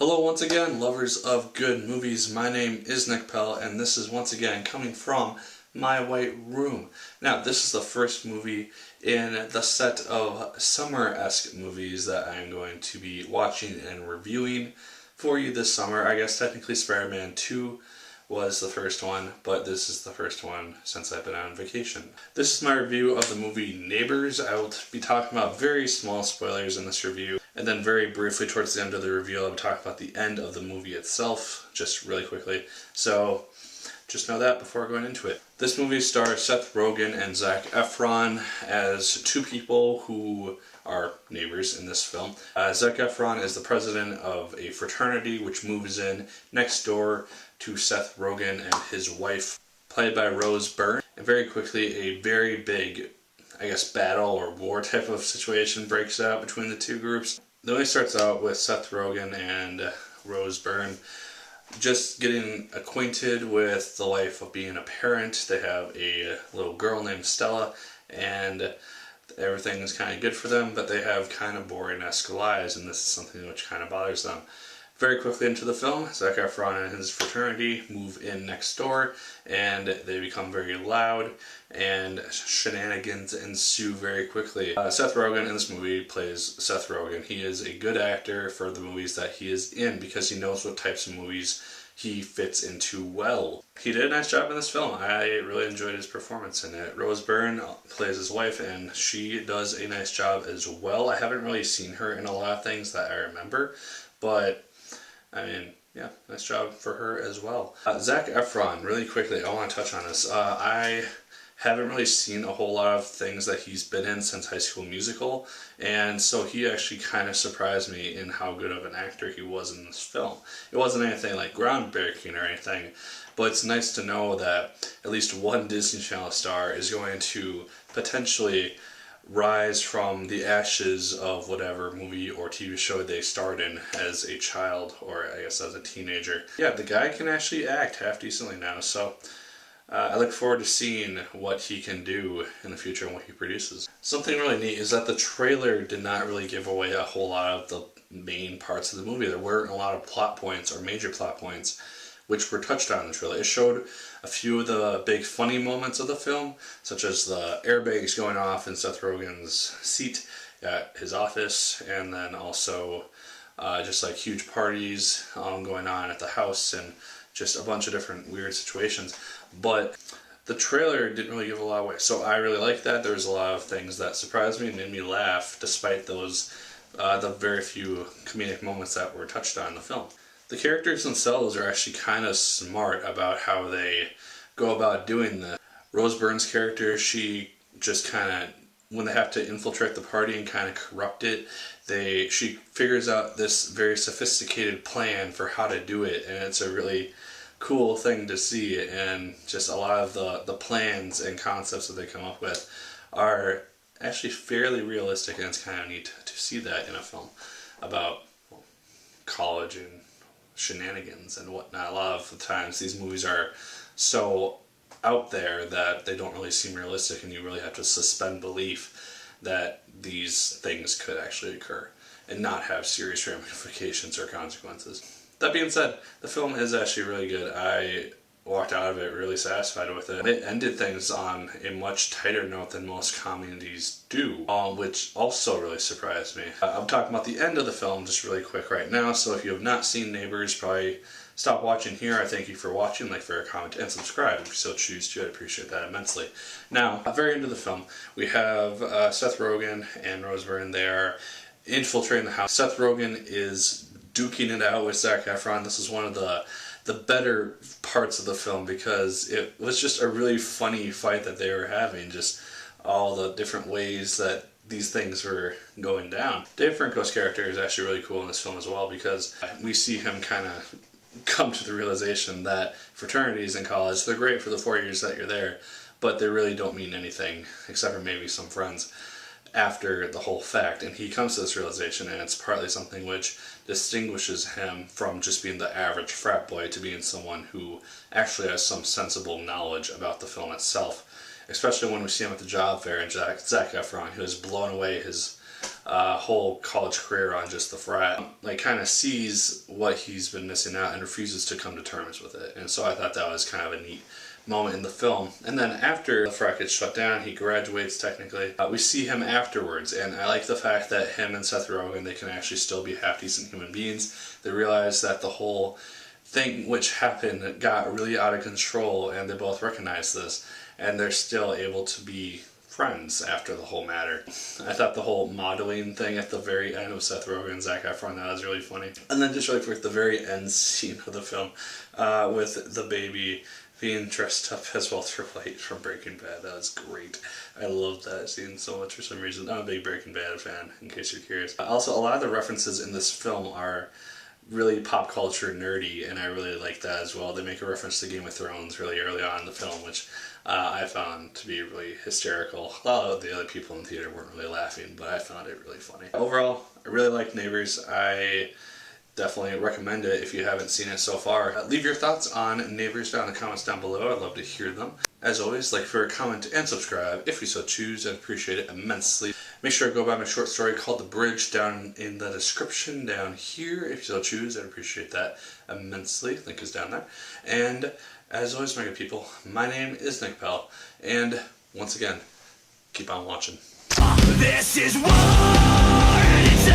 Hello once again, lovers of good movies. My name is Nick Pell, and this is once again coming from my white room. Now, this is the first movie in the set of summer-esque movies that I'm going to be watching and reviewing for you this summer. I guess technically Spider-Man 2 was the first one, but this is the first one since I've been on vacation. This is my review of the movie Neighbors. I will be talking about very small spoilers in this review, and then very briefly towards the end of the review I'll be talking about the end of the movie itself, just really quickly. So just know that before going into it. This movie stars Seth Rogan and Zac Efron as two people who are neighbors in this film. Zac Efron is the president of a fraternity which moves in next door to Seth Rogan and his wife, played by Rose Byrne. And very quickly a very big, I guess, battle or war type of situation breaks out between the two groups. The movie starts out with Seth Rogan and Rose Byrne just getting acquainted with the life of being a parent. They have a little girl named Stella, and everything is kind of good for them, but they have kind of boring-esque lives, and this is something which kind of bothers them. Very quickly into the film, Zac Efron and his fraternity move in next door, and they become very loud, and shenanigans ensue very quickly. Seth Rogen in this movie plays Seth Rogen. He is a good actor for the movies that he is in because he knows what types of movies he fits into well. He did a nice job in this film. I really enjoyed his performance in it. Rose Byrne plays his wife, and she does a nice job as well. I haven't really seen her in a lot of things that I remember, but I mean, yeah, nice job for her as well. Zac Efron, really quickly, I want to touch on this. I haven't really seen a whole lot of things that he's been in since High School Musical, and so he actually kind of surprised me in how good of an actor he was in this film. It wasn't anything like groundbreaking or anything, but it's nice to know that at least one Disney Channel star is going to potentially rise from the ashes of whatever movie or TV show they starred in as a child, or I guess as a teenager. Yeah, the guy can actually act half decently now, so I look forward to seeing what he can do in the future and what he produces. Something really neat is that the trailer did not really give away a whole lot of the main parts of the movie. There weren't a lot of plot points or major plot points which were touched on in the trailer. It showed a few of the big funny moments of the film, such as the airbags going off in Seth Rogen's seat at his office, and then also just like huge parties going on at the house, and just a bunch of different weird situations. But the trailer didn't really give a lot away, so I really liked that. There was a lot of things that surprised me and made me laugh, despite those the very few comedic moments that were touched on in the film. The characters themselves are actually kind of smart about how they go about doing this. Rose Byrne's character, she just kind of, when they have to infiltrate the party and kind of corrupt it, she figures out this very sophisticated plan for how to do it, and it's a really cool thing to see. And just a lot of the plans and concepts that they come up with are actually fairly realistic, and it's kind of neat to see that in a film about college and shenanigans and whatnot. A lot of the times these movies are so out there that they don't really seem realistic, and you really have to suspend belief that these things could actually occur and not have serious ramifications or consequences. That being said, the film is actually really good. I walked out of it really satisfied with it. It ended things on a much tighter note than most comedies do, which also really surprised me. I'm talking about the end of the film just really quick right now, so if you have not seen Neighbors, probably stop watching here. I thank you for watching. Like, favorite, comment, and subscribe if you so choose to. I'd appreciate that immensely. Now, at the very end of the film, we have Seth Rogen and Rose Byrne. They are infiltrating the house. Seth Rogen is duking it out with Zac Efron. This is one of the better parts of the film because it was just a really funny fight that they were having, just all the different ways that these things were going down. Dave Franco's character is actually really cool in this film as well, because we see him kind of come to the realization that fraternities in college, they're great for the 4 years that you're there, but they really don't mean anything except for maybe some friends after the whole fact. And he comes to this realization, and it's partly something which distinguishes him from just being the average frat boy to being someone who actually has some sensible knowledge about the film itself, especially when we see him at the job fair and Zac Efron, who has blown away his whole college career on just the frat, like kind of sees what he's been missing out and refuses to come to terms with it. And so I thought that was kind of a neat moment in the film. And then after the frat gets shut down, he graduates technically. We see him afterwards, and I like the fact that him and Seth Rogan, they can actually still be half decent human beings. They realize that the whole thing which happened got really out of control, and they both recognize this, and they're still able to be friends after the whole matter. I thought the whole modeling thing at the very end with Seth Rogan and Zac Efron, that was really funny. And then just really quick, the very end scene of the film with the baby being dressed up as Walter White from Breaking Bad. That was great. I loved that scene so much for some reason. I'm a big Breaking Bad fan, in case you're curious. Also, a lot of the references in this film are really pop culture nerdy, and I really like that as well. They make a reference to Game of Thrones really early on in the film, which I found to be really hysterical. A lot of the other people in the theater weren't really laughing, but I found it really funny. Overall, I really like Neighbors. I definitely recommend it if you haven't seen it so far. Leave your thoughts on Neighbors down in the comments down below. I'd love to hear them. As always, like, favorite, comment, and subscribe if you so choose. I'd appreciate it immensely. Make sure to go buy my short story called The Bridge down in the description down here if you so choose. I'd appreciate that immensely. Link is down there. And as always, my good people, my name is Nick Pell, and once again, keep on watching. This is war, and it's